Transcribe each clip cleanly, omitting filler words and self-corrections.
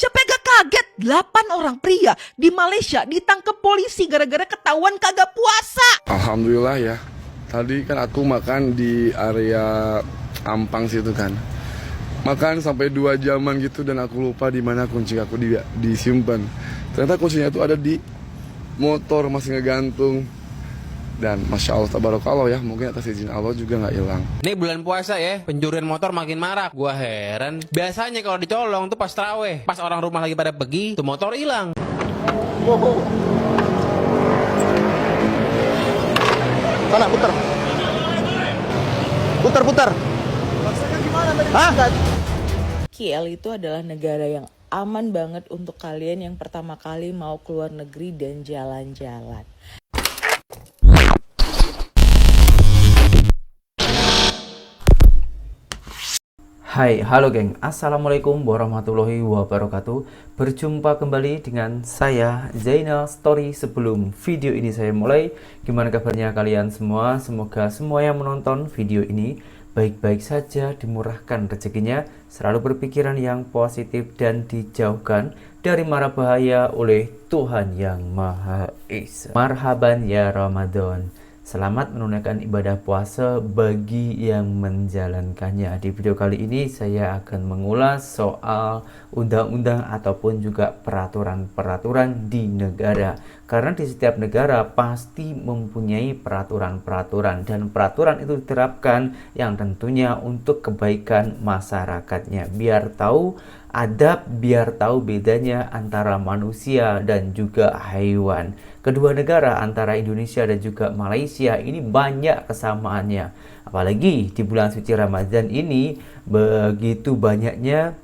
Siapa yang gak kaget? 8 orang pria di Malaysia ditangkap polisi gara-gara ketahuan kagak puasa. Alhamdulillah ya. Tadi kan aku makan di area Ampang situ kan. Makan sampai 2 jaman gitu dan aku lupa di mana kunci aku disimpan. Ternyata kuncinya itu ada di motor, masih ngegantung. Dan Masya Allah tabarakallah ya, mungkin atas izin Allah juga nggak hilang. Ini bulan puasa ya, pencurian motor makin marak. Gua heran. Biasanya kalau dicolong tuh pas taraweh, pas orang rumah lagi pada pergi, tuh motor hilang. Sana putar. Putar. Hah? KL itu adalah negara yang aman banget untuk kalian yang pertama kali mau keluar negeri dan jalan-jalan. Hai, halo geng, assalamualaikum warahmatullahi wabarakatuh. Berjumpa kembali dengan saya Zainal Story. Sebelum video ini saya mulai, gimana kabarnya kalian semua? Semoga semua yang menonton video ini baik-baik saja, dimurahkan rezekinya, selalu berpikiran yang positif dan dijauhkan dari mara bahaya oleh Tuhan yang Maha Esa. Marhaban ya Ramadan. Selamat menunaikan ibadah puasa bagi yang menjalankannya. Di video kali ini saya akan mengulas soal undang-undang ataupun juga peraturan-peraturan di negara. Karena di setiap negara pasti mempunyai peraturan-peraturan dan peraturan itu diterapkan yang tentunya untuk kebaikan masyarakatnya. Biar tahu adab, biar tahu bedanya antara manusia dan juga hewan. Kedua negara antara Indonesia dan juga Malaysia ini banyak kesamaannya. Apalagi di bulan suci Ramadan ini begitu banyaknya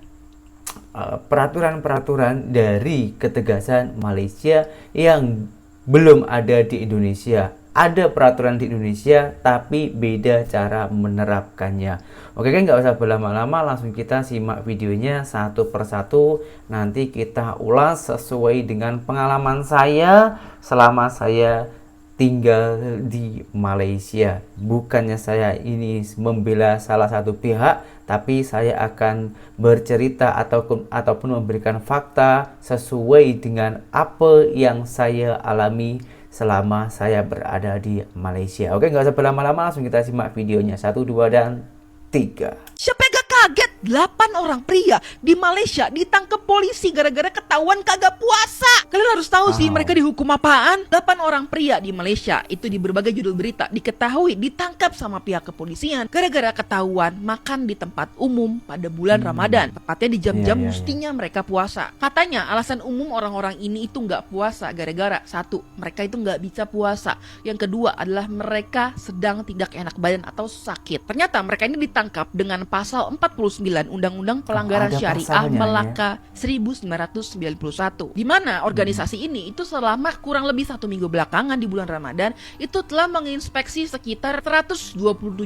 peraturan-peraturan dari ketegasan Malaysia yang belum ada di Indonesia. Ada peraturan di Indonesia tapi beda cara menerapkannya. Oke kan, nggak usah berlama-lama, langsung kita simak videonya satu persatu. Nanti kita ulas sesuai dengan pengalaman saya selama saya tinggal di Malaysia. Bukannya saya ini membela salah satu pihak, tapi saya akan bercerita ataupun memberikan fakta sesuai dengan apa yang saya alami selama saya berada di Malaysia. Oke, nggak usah berlama-lama, langsung kita simak videonya. 1, 2, dan 3. Siapa yang gak kaget? 8 orang pria di Malaysia ditangkap polisi gara-gara ketahuan kagak puasa. Kalian harus tahu sih mereka dihukum apaan. 8 orang pria di Malaysia itu di berbagai judul berita diketahui ditangkap sama pihak kepolisian gara-gara ketahuan makan di tempat umum pada bulan Ramadan. Tepatnya di jam-jam mestinya mereka puasa. Katanya alasan umum orang-orang ini itu nggak puasa gara-gara satu, mereka itu nggak bisa puasa. Yang kedua adalah mereka sedang tidak enak badan atau sakit. Ternyata mereka ini ditangkap dengan pasal 49 Undang-Undang Pelanggaran Syariah Melaka 1991, di mana organisasi ini itu selama kurang lebih 1 minggu belakangan di bulan Ramadan itu telah menginspeksi sekitar 127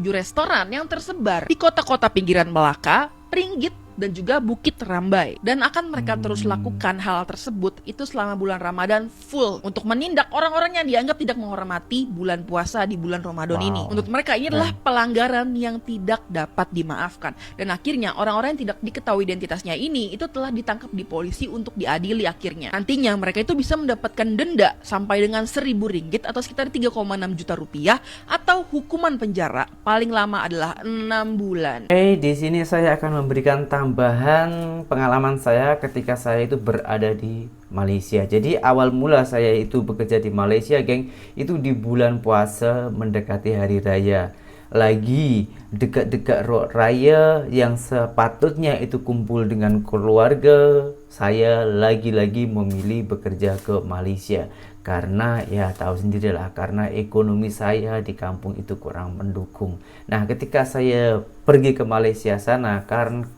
restoran yang tersebar di kota-kota pinggiran Melaka, Ringgit, dan juga Bukit Rambai, dan akan mereka terus lakukan hal tersebut itu selama bulan Ramadan full untuk menindak orang-orang yang dianggap tidak menghormati bulan puasa di bulan Ramadan ini. Untuk mereka ini adalah pelanggaran yang tidak dapat dimaafkan, dan akhirnya orang-orang yang tidak diketahui identitasnya ini itu telah ditangkap di polisi untuk diadili. Akhirnya nantinya mereka itu bisa mendapatkan denda sampai dengan 1.000 ringgit atau sekitar 3,6 juta rupiah atau hukuman penjara paling lama adalah 6 bulan. Di sini saya akan memberikan tambahan pengalaman saya ketika saya itu berada di Malaysia. Jadi awal mula saya itu bekerja di Malaysia, geng, itu di bulan puasa mendekati hari raya. Lagi dekat-dekat raya yang sepatutnya itu kumpul dengan keluarga, saya lagi-lagi memilih bekerja ke Malaysia. Karena ya tahu sendirilah, karena ekonomi saya di kampung itu kurang mendukung. Nah, ketika saya pergi ke Malaysia sana kan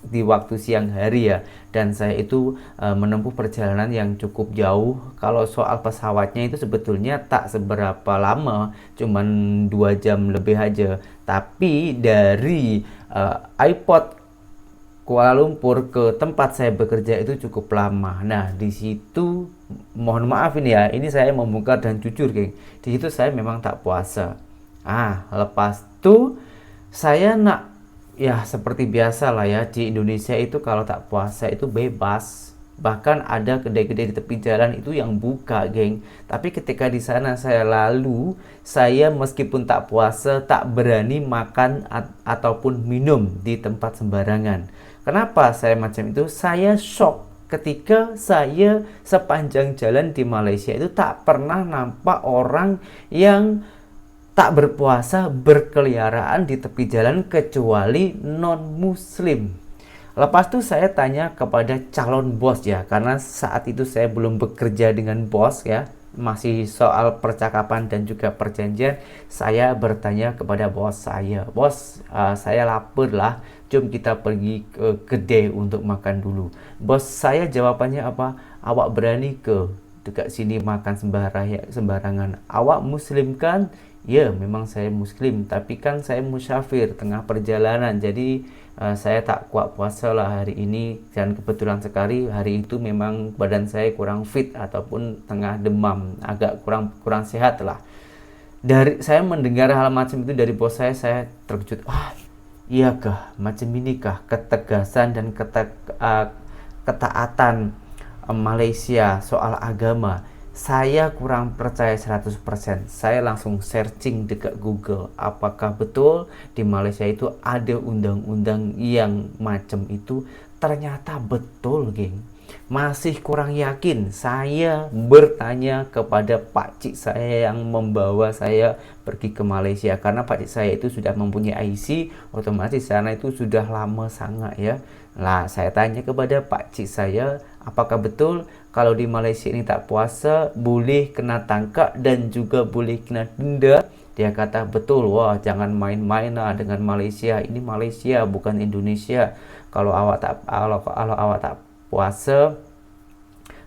di waktu siang hari ya, dan saya itu menempuh perjalanan yang cukup jauh. Kalau soal pesawatnya itu sebetulnya tak seberapa lama, cuman 2 jam lebih aja. Tapi dari iPod Kuala Lumpur ke tempat saya bekerja itu cukup lama. Nah, di situ mohon maaf ini saya membongkar dan jujur, geng. Di situ saya memang tak puasa. Lepas itu saya nak ya seperti biasa lah ya, di Indonesia itu kalau tak puasa itu bebas. Bahkan ada kedai-kedai di tepi jalan itu yang buka, geng. Tapi ketika di sana saya lalu, saya meskipun tak puasa tak berani makan ataupun minum di tempat sembarangan. Kenapa saya macam itu? Saya shock ketika saya sepanjang jalan di Malaysia itu tak pernah nampak orang yang tak berpuasa berkeliaran di tepi jalan kecuali non-muslim. Lepas itu saya tanya kepada calon bos ya, karena saat itu saya belum bekerja dengan bos ya, masih soal percakapan dan juga perjanjian. Saya bertanya kepada bos saya, bos, saya lapar lah, jom kita pergi ke kedai untuk makan dulu. Bos saya jawabannya apa? Awak berani ke dekat sini makan sembarangan? Awak muslim kan? Ya, memang saya muslim, tapi kan saya musyafir tengah perjalanan, jadi saya tak kuat puasa lah hari ini. Dan kebetulan sekali hari itu memang badan saya kurang fit ataupun tengah demam, agak kurang sehat lah. Dari saya mendengar hal macam itu dari bos saya terkejut. Iyakah macam inikah ketegasan dan ketaatan Malaysia soal agama? Saya kurang percaya 100%. Saya langsung searching dekat Google, apakah betul di Malaysia itu ada undang-undang yang macam itu. Ternyata betul, geng. Masih kurang yakin. Saya bertanya kepada pakcik saya yang membawa saya pergi ke Malaysia, karena pakcik saya itu sudah mempunyai IC, otomatis sana itu sudah lama sangat ya. Lah, saya tanya kepada pakcik saya, apakah betul kalau di Malaysia ini tak puasa boleh kena tangkap dan juga boleh kena denda? Dia kata betul. Wah, jangan main-main lah dengan Malaysia. Ini Malaysia bukan Indonesia. Kalau awak tak puasa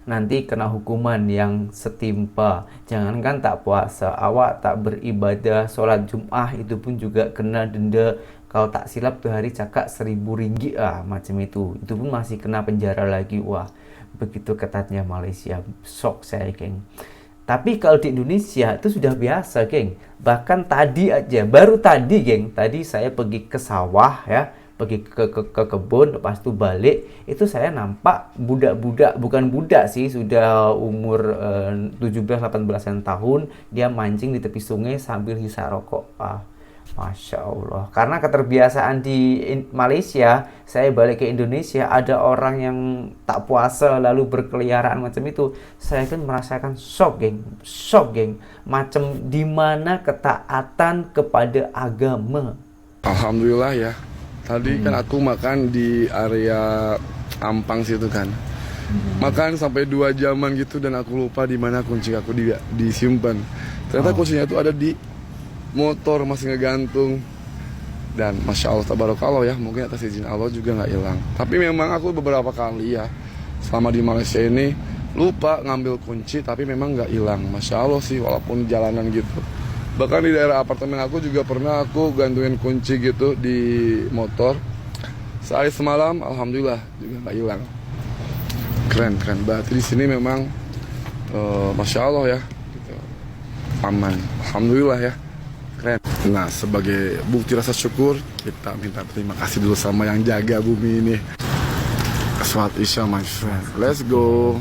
nanti kena hukuman yang setimpal. Jangankan tak puasa, awak tak beribadah, solat Jumat itu pun juga kena denda. Kalau tak silap tuh hari cakap RM1.000 macam itu pun masih kena penjara lagi. Wah, begitu ketatnya Malaysia. Shock saya, geng. Tapi kalau di Indonesia itu sudah biasa, geng. Bahkan tadi aja, baru tadi, geng, tadi saya pergi ke sawah ya, pergi ke kebun, lepas itu balik, itu saya nampak budak-budak, bukan budak sih, sudah umur 17-18 tahun, dia mancing di tepi sungai sambil hisap rokok. Masya Allah. Karena keterbiasaan di Malaysia, saya balik ke Indonesia, ada orang yang tak puasa lalu berkeliaran macam itu, saya kan merasakan shock, geng. Macam dimana ketaatan kepada agama. Alhamdulillah ya. Tadi kan aku makan di area Ampang situ kan. Makan sampai 2 jaman gitu dan aku lupa di mana kunci aku disimpan. Ternyata kuncinya itu ada di motor, masih ngegantung. Dan Masya Allah, tabarakallah ya, mungkin atas izin Allah juga nggak hilang. Tapi memang aku beberapa kali ya selama di Malaysia ini lupa ngambil kunci, tapi memang nggak hilang. Masya Allah sih, walaupun jalanan gitu. Bahkan di daerah apartemen aku juga pernah aku gantungin kunci gitu di motor. Sehari semalam, alhamdulillah juga nggak hilang. Keren. Berarti di sini memang Masya Allah ya, gitu. Aman. Alhamdulillah ya. Keren. Nah, sebagai bukti rasa syukur, kita minta terima kasih dulu sama yang jaga bumi ini. Sholat Isya, my friend. Let's go.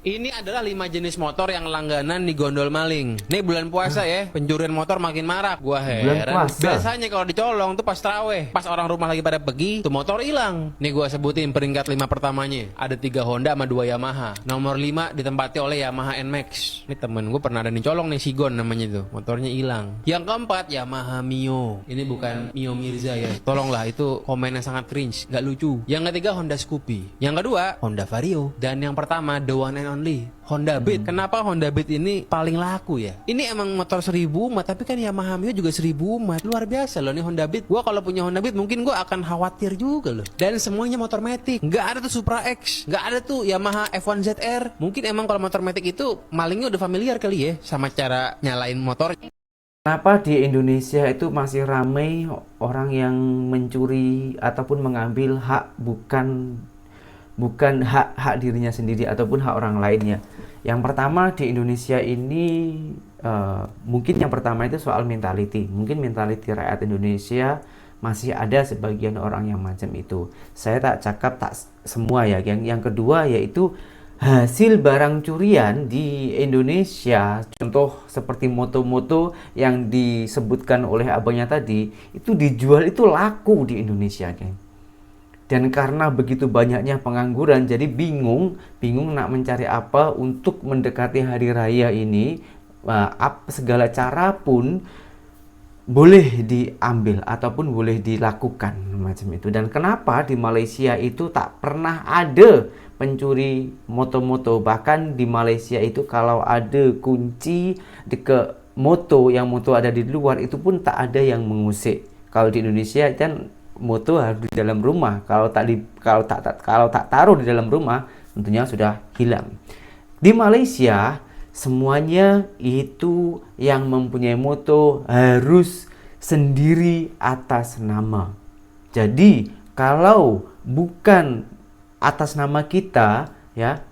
Ini adalah 5 jenis motor yang langganan di gondol maling. Nih bulan puasa ya, pencurian motor makin marak. Gua heran. Biasanya kalau dicolong tuh pas traweh, pas orang rumah lagi pada pergi, tuh motor hilang. Nih gua sebutin peringkat 5 pertamanya. Ada 3 Honda sama 2 Yamaha. Nomor 5 ditempati oleh Yamaha NMAX. Ini temen gua pernah ada dicolong nih, Sigon namanya tuh. Motornya hilang. Yang keempat Yamaha Mio. Ini bukan Mio Mirza ya. Tolonglah, itu komennya sangat cringe, gak lucu. Yang ketiga Honda Scoopy. Yang kedua Honda Vario. Dan yang pertama the one and only Honda Beat. Kenapa Honda Beat ini paling laku ya? Ini emang motor 1000 umat, tapi kan Yamaha Mio juga 1000 umat. Luar biasa loh nih Honda Beat. Gua kalau punya Honda Beat mungkin gua akan khawatir juga loh. Dan semuanya motor matic. Nggak ada tuh Supra X, nggak ada tuh Yamaha F1 ZR. Mungkin emang kalau motor matic itu malingnya udah familiar kali ya sama cara nyalain motor. Kenapa di Indonesia itu masih ramai orang yang mencuri ataupun mengambil hak bukan hak dirinya sendiri ataupun hak orang lainnya. Yang pertama di Indonesia ini mungkin yang pertama itu soal mentality. Mungkin mentality rakyat Indonesia masih ada sebagian orang yang macam itu. Saya tak cakap tak semua ya, geng. Yang kedua yaitu hasil barang curian di Indonesia, contoh seperti moto-moto yang disebutkan oleh abangnya tadi, itu dijual itu laku di Indonesia, geng. Dan karena begitu banyaknya pengangguran, jadi bingung nak mencari apa untuk mendekati hari raya ini. Segala cara pun boleh diambil ataupun boleh dilakukan macam itu. Dan kenapa di Malaysia itu tak pernah ada pencuri moto-moto? Bahkan di Malaysia itu kalau ada kunci ke moto, yang moto ada di luar, itu pun tak ada yang mengusik. Kalau di Indonesia kan moto harus di dalam rumah. Kalau tak taruh di dalam rumah, tentunya sudah hilang. Di Malaysia semuanya itu yang mempunyai moto harus sendiri atas nama. Jadi kalau bukan atas nama kita, ya,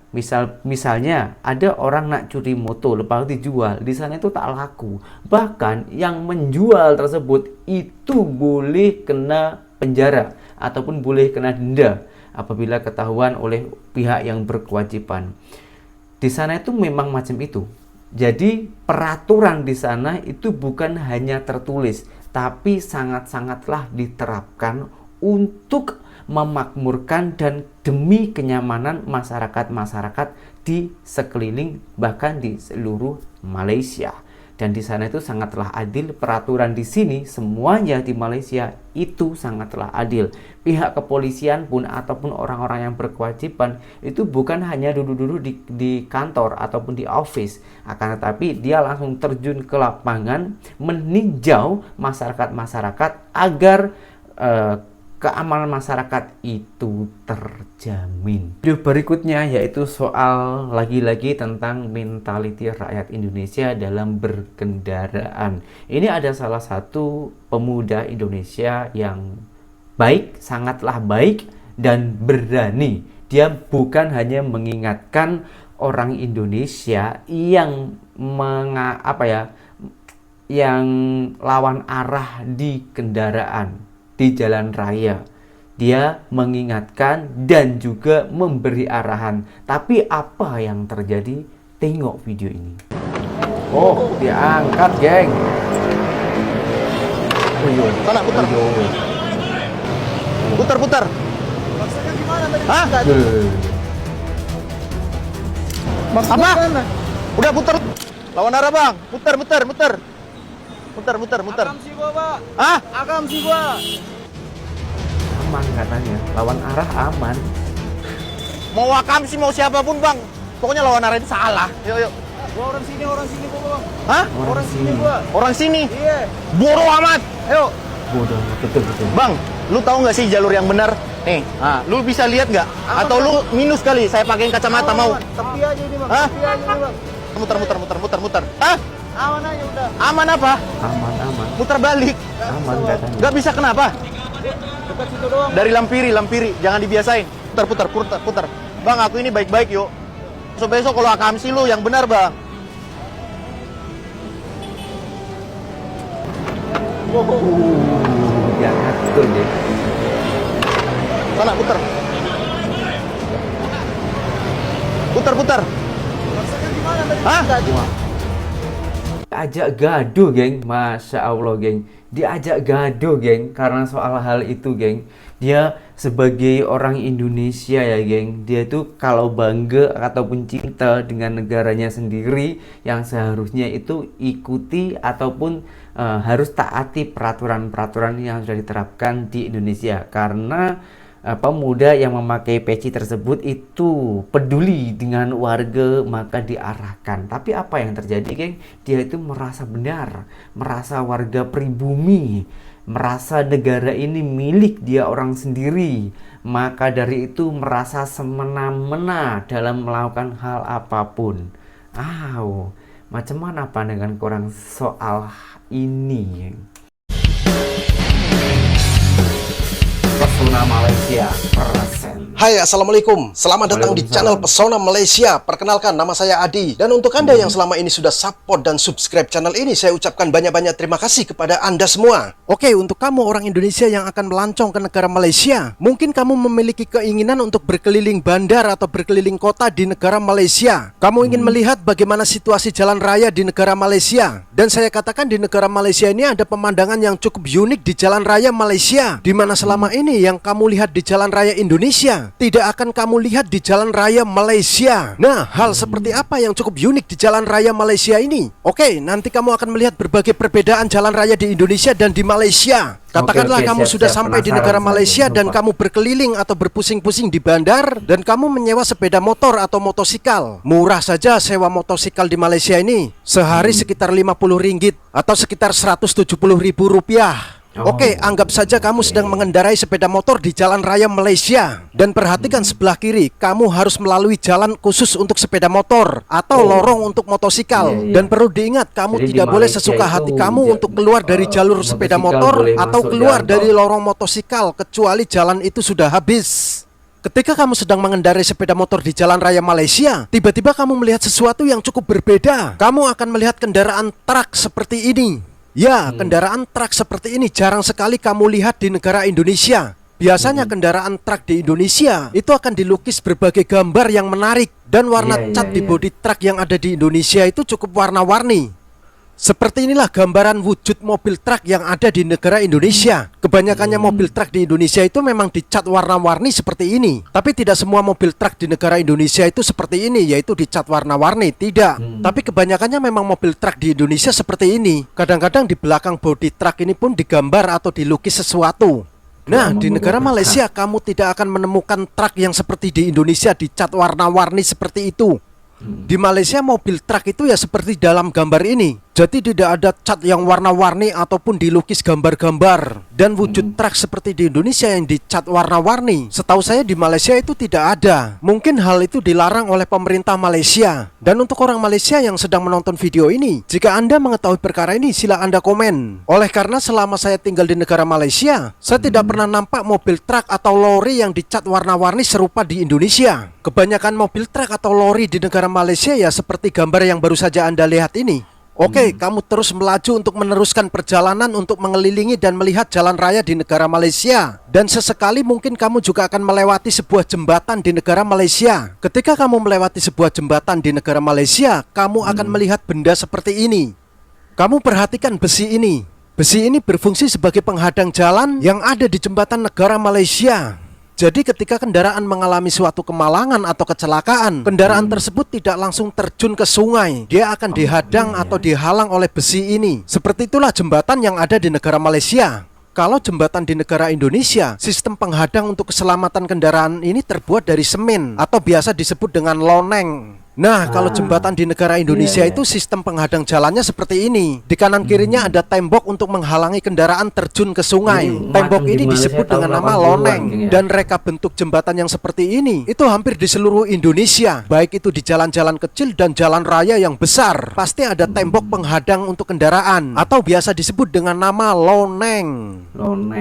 misalnya ada orang nak curi moto lepas dijual, di sana itu tak laku. Bahkan yang menjual tersebut itu boleh kena penjara ataupun boleh kena denda apabila ketahuan oleh pihak yang berkewajiban. Di sana itu memang macam itu. Jadi peraturan di sana itu bukan hanya tertulis, tapi sangat-sangatlah diterapkan untuk memakmurkan dan demi kenyamanan masyarakat-masyarakat di sekeliling, bahkan di seluruh Malaysia. Dan di sana itu sangatlah adil. Peraturan di sini semuanya di Malaysia itu sangatlah adil. Pihak kepolisian pun ataupun orang-orang yang berkewajiban itu bukan hanya duduk-duduk di kantor ataupun di office, akan tetapi dia langsung terjun ke lapangan meninjau masyarakat-masyarakat agar keamanan masyarakat itu terjamin. Video berikutnya yaitu soal lagi-lagi tentang mentaliti rakyat Indonesia dalam berkendaraan. Ini ada salah satu pemuda Indonesia yang baik, sangatlah baik dan berani. Dia bukan hanya mengingatkan orang Indonesia yang yang lawan arah di kendaraan di jalan raya. Dia mengingatkan dan juga memberi arahan. Tapi apa yang terjadi? Tengok video ini. Oh, diangkat, geng. Sana putar. Putar. Maksudnya gimana tadi? Hah? Apa? Udah putar. Lawan arah, Bang. Putar. Akam sih gua, Pak. Hah? Akam sih gua. Aman katanya. Lawan arah aman. Mau akam sih mau siapapun, Bang. Pokoknya lawan arah itu salah. Yuk. Gua orang sini gua, Bang. Hah? Orang sini. Gua. Orang sini? Iya. Bodoh amat. Ayo. Bodoh, betul. Bang, lu tahu nggak sih jalur yang benar? Nih, lu bisa lihat nggak? Atau lu minus kali? Saya pakein kacamata mau. Tepi aja ini, Bang. Hah? Tepi aja ini, Bang. Muter. Hah? Aman aja udah. Aman apa? Aman. Muter balik. Aman katanya. Nggak bisa kenapa? Dekat situ doang. Dari Lampiri. Jangan dibiasain. Putar. Bang, aku ini baik-baik yuk. Besok kalau akamsi lu yang benar, Bang. Ya, betul deh. Sana putar. Maksudnya gimana tadi? Hah? Ajak gaduh, geng. Masya Allah, geng. Diajak gaduh, geng, karena soal hal itu, geng. Dia sebagai orang Indonesia ya, geng, dia tuh kalau bangga ataupun cinta dengan negaranya sendiri, yang seharusnya itu ikuti ataupun harus taati peraturan-peraturan yang sudah diterapkan di Indonesia. Karena pemuda yang memakai peci tersebut itu peduli dengan warga, maka diarahkan. Tapi apa yang terjadi, geng? Dia itu merasa benar, merasa warga pribumi, merasa negara ini milik dia orang sendiri. Maka dari itu merasa semena-mena dalam melakukan hal apapun. Macam mana pandangan korang soal ini, geng? Pesona Malaysia persen. silakan. Hai, Assalamualaikum. Selamat datang di channel Pesona Malaysia. Perkenalkan, nama saya Adi. Dan untuk Anda yang selama ini sudah support dan subscribe channel ini, saya ucapkan banyak-banyak terima kasih kepada Anda semua. Oke, untuk kamu orang Indonesia yang akan melancong ke negara Malaysia, mungkin kamu memiliki keinginan untuk berkeliling bandar atau berkeliling kota di negara Malaysia. Kamu ingin melihat bagaimana situasi jalan raya di negara Malaysia. Dan saya katakan di negara Malaysia ini ada pemandangan yang cukup unik di jalan raya Malaysia, di mana selama ini yang kamu lihat di jalan raya Indonesia tidak akan kamu lihat di jalan raya Malaysia. Nah, hal seperti apa yang cukup unik di jalan raya Malaysia ini? Oke, nanti kamu akan melihat berbagai perbedaan jalan raya di Indonesia dan di Malaysia. Katakanlah kamu sudah sampai di negara Malaysia dan kamu berkeliling atau berpusing-pusing di bandar dan kamu menyewa sepeda motor atau motosikal. Murah saja sewa motosikal di Malaysia ini, sehari sekitar RM50 atau sekitar Rp170.000. Oke, anggap saja kamu sedang mengendarai sepeda motor di jalan raya Malaysia. Dan perhatikan sebelah kiri, kamu harus melalui jalan khusus untuk sepeda motor atau lorong untuk motosikal. Dan perlu diingat, kamu tidak boleh sesuka hati kamu untuk keluar dari jalur sepeda motor atau keluar dari lorong motosikal kecuali jalan itu sudah habis. Ketika kamu sedang mengendarai sepeda motor di jalan raya Malaysia, tiba-tiba kamu melihat sesuatu yang cukup berbeda. Kamu akan melihat kendaraan truk seperti ini. Ya, kendaraan truk seperti ini jarang sekali kamu lihat di negara Indonesia. Biasanya kendaraan truk di Indonesia itu akan dilukis berbagai gambar yang menarik. Dan warna cat di bodi truk yang ada di Indonesia itu cukup warna-warni. Seperti inilah gambaran wujud mobil truk yang ada di negara Indonesia. Kebanyakannya mobil truk di Indonesia itu memang dicat warna-warni seperti ini. Tapi tidak semua mobil truk di negara Indonesia itu seperti ini, yaitu dicat warna-warni. Tidak. Tapi kebanyakannya memang mobil truk di Indonesia seperti ini. Kadang-kadang di belakang bodi truk ini pun digambar atau dilukis sesuatu. Nah, di negara Malaysia kamu tidak akan menemukan truk yang seperti di Indonesia dicat warna-warni seperti itu. Di Malaysia mobil truk itu ya seperti dalam gambar ini. Jadi tidak ada cat yang warna-warni ataupun dilukis gambar-gambar. Dan wujud truk seperti di Indonesia yang dicat warna-warni, setahu saya di Malaysia itu tidak ada. Mungkin hal itu dilarang oleh pemerintah Malaysia. Dan untuk orang Malaysia yang sedang menonton video ini, jika Anda mengetahui perkara ini, sila Anda komen. Oleh karena selama saya tinggal di negara Malaysia, saya tidak pernah nampak mobil truk atau lori yang dicat warna-warni serupa di Indonesia. Kebanyakan mobil truk atau lori di negara Malaysia ya seperti gambar yang baru saja Anda lihat ini. Oke, kamu terus melaju untuk meneruskan perjalanan untuk mengelilingi dan melihat jalan raya di negara Malaysia. Dan sesekali mungkin kamu juga akan melewati sebuah jembatan di negara Malaysia. Ketika kamu melewati sebuah jembatan di negara Malaysia, kamu akan melihat benda seperti ini. Kamu perhatikan besi ini. Besi ini berfungsi sebagai penghadang jalan yang ada di jembatan negara Malaysia. Jadi ketika kendaraan mengalami suatu kemalangan atau kecelakaan, kendaraan tersebut tidak langsung terjun ke sungai. Dia akan dihadang atau dihalang oleh besi ini. Seperti itulah jembatan yang ada di negara Malaysia. Kalau jembatan di negara Indonesia, sistem penghadang untuk keselamatan kendaraan ini terbuat dari semen atau biasa disebut dengan loneng. Nah, kalau jembatan di negara Indonesia itu sistem penghadang jalannya seperti ini. Di kanan kirinya ada tembok untuk menghalangi kendaraan terjun ke sungai. Tembok ini disebut dengan nama loneng. Dan reka bentuk jembatan yang seperti ini itu hampir di seluruh Indonesia. Baik itu di jalan-jalan kecil dan jalan raya yang besar, pasti ada tembok penghadang untuk kendaraan atau biasa disebut dengan nama loneng.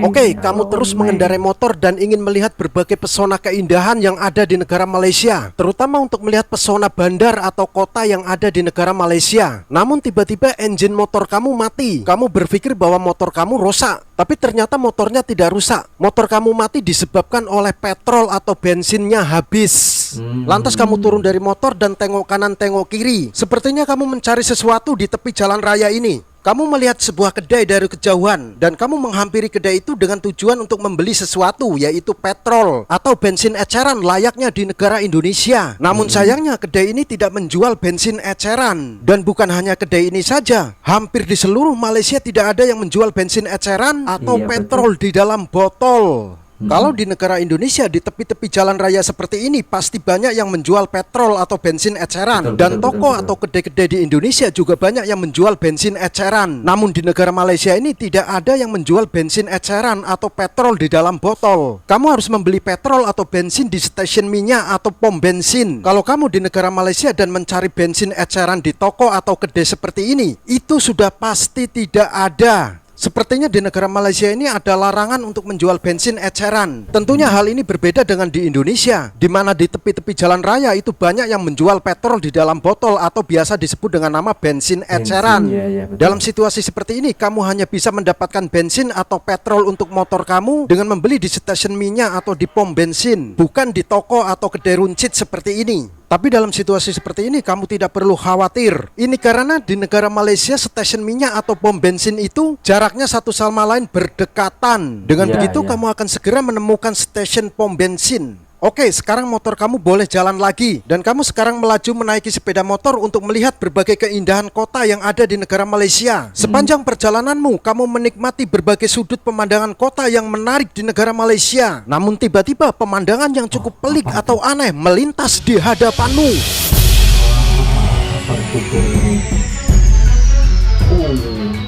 Oke, kamu terus mengendarai motor dan ingin melihat berbagai pesona keindahan yang ada di negara Malaysia, terutama untuk melihat pesona bandar atau kota yang ada di negara Malaysia. Namun tiba-tiba engine motor kamu mati. Kamu berpikir bahwa motor kamu rusak, tapi ternyata motornya tidak rusak. Motor kamu mati disebabkan oleh petrol atau bensinnya habis. Lantas kamu turun dari motor dan tengok kanan tengok kiri. Sepertinya kamu mencari sesuatu di tepi jalan raya ini. Kamu melihat sebuah kedai dari kejauhan dan kamu menghampiri kedai itu dengan tujuan untuk membeli sesuatu, yaitu petrol atau bensin eceran layaknya di negara Indonesia. Namun sayangnya kedai ini tidak menjual bensin eceran. Dan bukan hanya kedai ini saja, hampir di seluruh Malaysia tidak ada yang menjual bensin eceran atau petrol di dalam botol. Kalau di negara Indonesia di tepi-tepi jalan raya seperti ini pasti banyak yang menjual petrol atau bensin eceran. Dan toko atau kedai-kedai di Indonesia juga banyak yang menjual bensin eceran. Namun di negara Malaysia ini tidak ada yang menjual bensin eceran atau petrol di dalam botol. Kamu harus membeli petrol atau bensin di stasiun minyak atau pom bensin. Kalau kamu di negara Malaysia dan mencari bensin eceran di toko atau kedai seperti ini, itu sudah pasti tidak ada. Sepertinya di negara Malaysia ini ada larangan untuk menjual bensin eceran. Tentunya hal ini berbeda dengan di Indonesia, di mana di tepi-tepi jalan raya itu banyak yang menjual petrol di dalam botol atau biasa disebut dengan nama bensin eceran. Betul. Dalam situasi seperti ini, kamu hanya bisa mendapatkan bensin atau petrol untuk motor kamu dengan membeli di stasiun minyak atau di pom bensin, bukan di toko atau kedai runcit seperti ini. Tapi dalam situasi seperti ini kamu tidak perlu khawatir. Ini karena di negara Malaysia stasiun minyak atau pom bensin itu jaraknya satu sama lain berdekatan. Dengan begitu kamu akan segera menemukan stasiun pom bensin. Oke, sekarang motor kamu boleh jalan lagi. Dan kamu sekarang melaju menaiki sepeda motor untuk melihat berbagai keindahan kota yang ada di negara Malaysia. Sepanjang perjalananmu, kamu menikmati berbagai sudut pemandangan kota yang menarik di negara Malaysia. Namun tiba-tiba pemandangan yang cukup pelik atau aneh melintas di hadapanmu.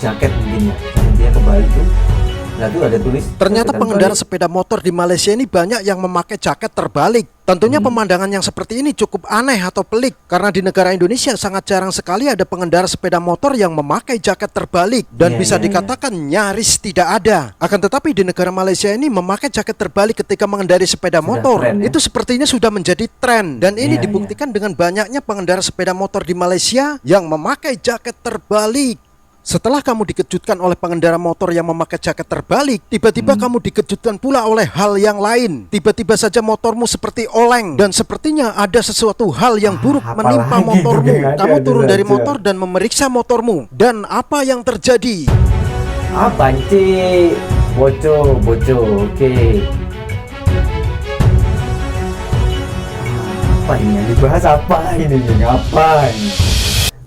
Jaket mungkin ya. Dia kembali tuh. Nah, itu ada tulis. Ternyata pengendara sepeda motor di Malaysia ini banyak yang memakai jaket terbalik. Tentunya pemandangan yang seperti ini cukup aneh atau pelik, karena di negara Indonesia sangat jarang sekali ada pengendara sepeda motor yang memakai jaket terbalik, dan bisa dikatakan nyaris tidak ada. Akan tetapi di negara Malaysia ini memakai jaket terbalik ketika mengendari sepeda motor itu sepertinya sudah menjadi tren, dan ini dibuktikan dengan banyaknya pengendara sepeda motor di Malaysia yang memakai jaket terbalik. Setelah kamu dikejutkan oleh pengendara motor yang memakai jaket terbalik, tiba-tiba kamu dikejutkan pula oleh hal yang lain. Tiba-tiba saja motormu seperti oleng, dan sepertinya ada sesuatu hal yang buruk menimpa motormu. Kamu turun dari motor dan memeriksa motormu. Dan apa yang terjadi? Banci, boco, oke. Apa ini yang dibahas, apa ini, ngapain?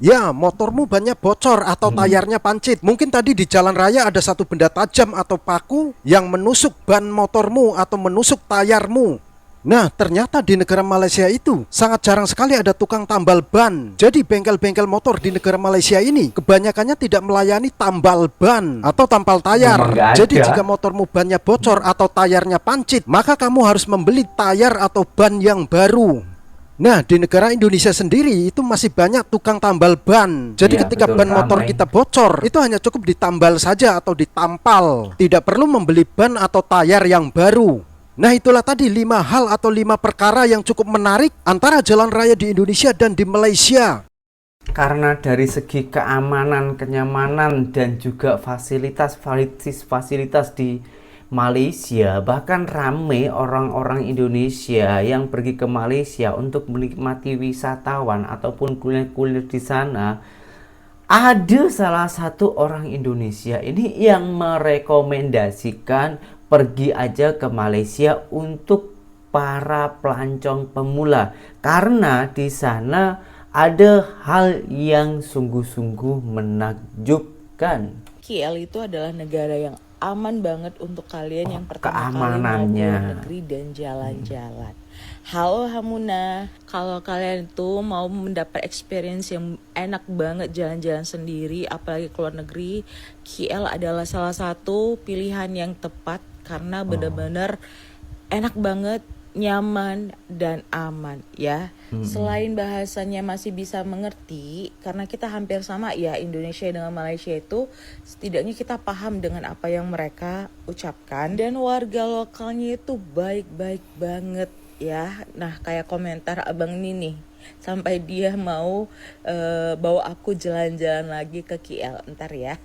Ya, motormu bannya bocor atau tayarnya pancit. Mungkin tadi di jalan raya ada satu benda tajam atau paku yang menusuk ban motormu atau menusuk tayarmu. Nah, ternyata di negara Malaysia itu sangat jarang sekali ada tukang tambal ban. Jadi bengkel-bengkel motor di negara Malaysia ini kebanyakannya tidak melayani tambal ban atau tampal tayar. Jadi jika motormu bannya bocor atau tayarnya pancit, maka kamu harus membeli tayar atau ban yang baru. Nah, di negara Indonesia sendiri itu masih banyak tukang tambal ban. Jadi ketika ban motor kita bocor, itu hanya cukup ditambal saja atau ditampal. Tidak perlu membeli ban atau tayar yang baru. Nah, itulah tadi 5 hal atau 5 perkara yang cukup menarik antara jalan raya di Indonesia dan di Malaysia. Karena dari segi keamanan, kenyamanan, dan juga fasilitas di Malaysia, bahkan rame orang-orang Indonesia yang pergi ke Malaysia untuk menikmati wisatawan ataupun kuliner-kuliner di sana. Ada salah satu orang Indonesia ini yang merekomendasikan pergi aja ke Malaysia untuk para pelancong pemula, karena di sana ada hal yang sungguh-sungguh menakjubkan. KL itu adalah negara yang aman banget untuk kalian yang pertama kali mau keamanannya. keluar negeri dan jalan-jalan. Halo Hamuna, kalau kalian tuh mau mendapat experience yang enak banget jalan-jalan sendiri, apalagi keluar negeri, KL adalah salah satu pilihan yang tepat karena benar-benar enak banget, nyaman dan aman ya. Selain bahasanya masih bisa mengerti, karena kita hampir sama ya, Indonesia dengan Malaysia itu setidaknya kita paham dengan apa yang mereka ucapkan, dan warga lokalnya itu baik-baik banget ya. Nah, kayak komentar abang ini nih, sampai dia mau bawa aku jalan-jalan lagi ke KL ntar ya,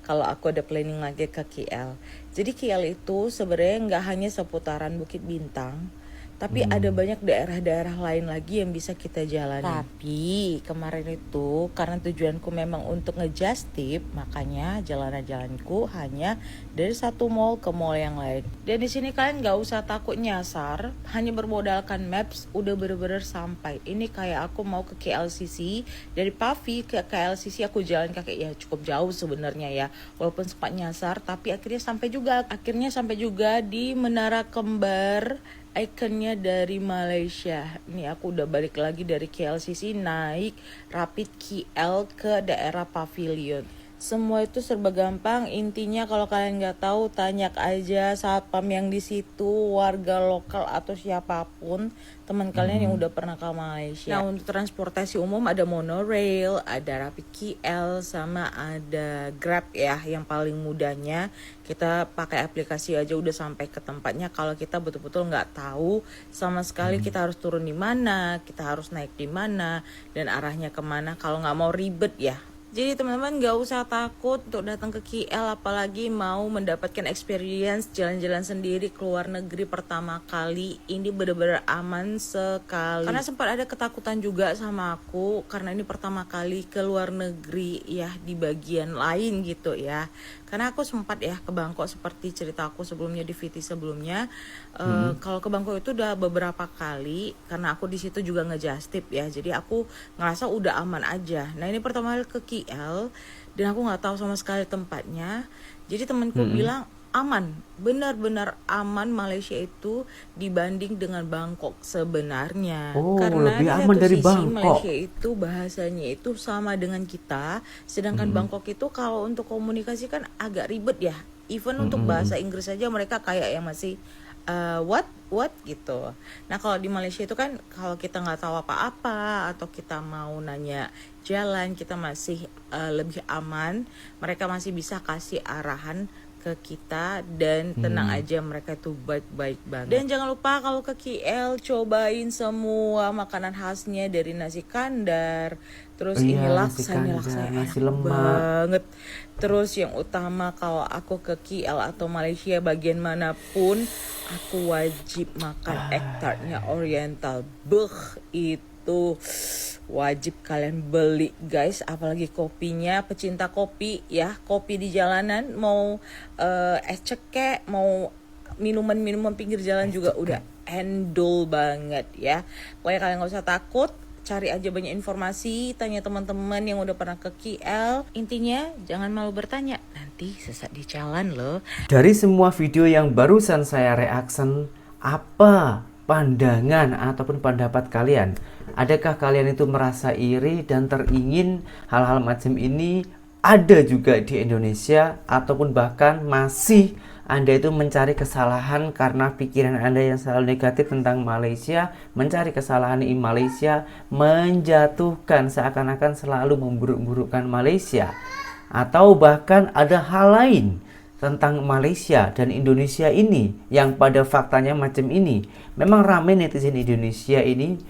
kalau aku ada planning lagi ke KL. Jadi KL itu sebenarnya nggak hanya seputaran Bukit Bintang, tapi ada banyak daerah-daerah lain lagi yang bisa kita jalani. Tapi kemarin itu karena tujuanku memang untuk ngejust tip, makanya jalan-jalanku hanya dari satu mall ke mall yang lain. Dan di sini kalian nggak usah takut nyasar, hanya bermodalkan maps udah bener-bener sampai. Ini kayak aku mau ke KLCC, dari Pavi ke KLCC aku jalan kaki, ya cukup jauh sebenarnya ya, walaupun sempat nyasar, tapi akhirnya sampai juga di Menara Kembar, ikonnya dari Malaysia. Ini aku udah balik lagi dari KLCC naik Rapid KL ke daerah Pavilion. semua itu serba gampang. Intinya kalau kalian nggak tahu, tanya aja satpam yang di situ, warga lokal atau siapapun teman kalian yang udah pernah ke Malaysia. Nah, untuk transportasi umum ada monorail, ada Rapid KL, sama ada Grab ya. Yang paling mudahnya kita pakai aplikasi aja udah sampai ke tempatnya. Kalau kita betul-betul nggak tahu sama sekali kita harus turun di mana, kita harus naik di mana, dan arahnya kemana. Kalau nggak mau ribet ya. Jadi teman-teman gak usah takut untuk datang ke KL, apalagi mau mendapatkan experience jalan-jalan sendiri ke luar negeri pertama kali. Ini benar-benar aman sekali. Karena sempat ada ketakutan juga sama aku, karena ini pertama kali ke luar negeri ya, di bagian lain gitu ya. Karena aku sempat ya ke Bangkok seperti cerita aku sebelumnya di VT sebelumnya. Kalau ke Bangkok itu udah beberapa kali, karena aku di situ juga ngejastip ya. Jadi aku ngerasa udah aman aja. Nah ini pertama kali ke KL dan aku nggak tahu sama sekali tempatnya. Jadi temanku bilang aman, benar-benar aman Malaysia itu dibanding dengan Bangkok sebenarnya. Karena lebih di aman satu dari sisi Bangkok. Malaysia itu bahasanya itu sama dengan kita, sedangkan Bangkok itu kalau untuk komunikasi kan agak ribet ya. Even untuk bahasa Inggris saja mereka kayak yang masih what gitu. Nah kalau di Malaysia itu kan kalau kita nggak tahu apa-apa atau kita mau nanya jalan, kita masih lebih aman. Mereka masih bisa kasih arahan ke kita dan tenang aja, mereka itu baik-baik banget. Dan jangan lupa kalau ke KL cobain semua makanan khasnya dari nasi kandar, terus ini laksa nasi enak lemak banget. Terus yang utama kalau aku ke KL atau Malaysia bagian manapun, aku wajib makan egg tartnya Oriental. Itu wajib kalian beli guys, apalagi kopinya, pecinta kopi ya, kopi di jalanan, mau es cekek, mau minuman pinggir jalan juga udah endul banget ya. Pokoknya kalian gak usah takut, cari aja banyak informasi, tanya teman-teman yang udah pernah ke KL. Intinya jangan malu bertanya, nanti sesat di jalan loh. Dari semua video yang barusan saya reaction, apa pandangan ataupun pendapat kalian? Adakah kalian itu merasa iri dan teringin hal-hal macam ini ada juga di Indonesia, ataupun bahkan masih Anda itu mencari kesalahan karena pikiran Anda yang selalu negatif tentang Malaysia, mencari kesalahan di Malaysia, menjatuhkan seakan-akan selalu memburuk-burukkan Malaysia, atau bahkan ada hal lain tentang Malaysia dan Indonesia ini yang pada faktanya macam ini. Memang ramai netizen Indonesia ini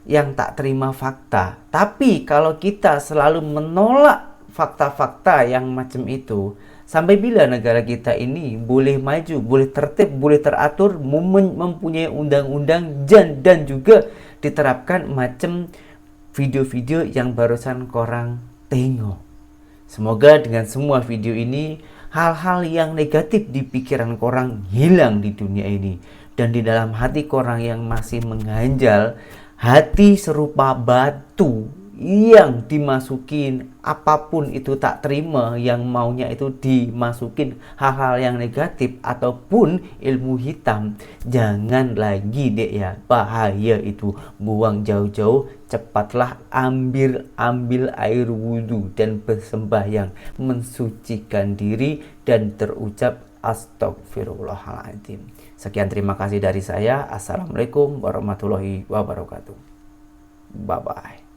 yang tak terima fakta. Tapi kalau kita selalu menolak fakta-fakta yang macam itu, sampai bila negara kita ini boleh maju, boleh tertib, boleh teratur, mempunyai undang-undang dan juga diterapkan macam video-video yang barusan korang tengok. Semoga dengan semua video ini hal-hal yang negatif di pikiran korang hilang di dunia ini, dan di dalam hati korang yang masih mengganjal, hati serupa batu yang dimasukin apapun itu tak terima, yang maunya itu dimasukin hal-hal yang negatif ataupun ilmu hitam, jangan lagi dek ya, bahaya itu, buang jauh-jauh. Cepatlah ambil air wudhu dan bersembahyang, mensucikan diri dan terucap astagfirullahaladzim. Sekian, terima kasih dari saya. Assalamualaikum warahmatullahi wabarakatuh. Bye bye.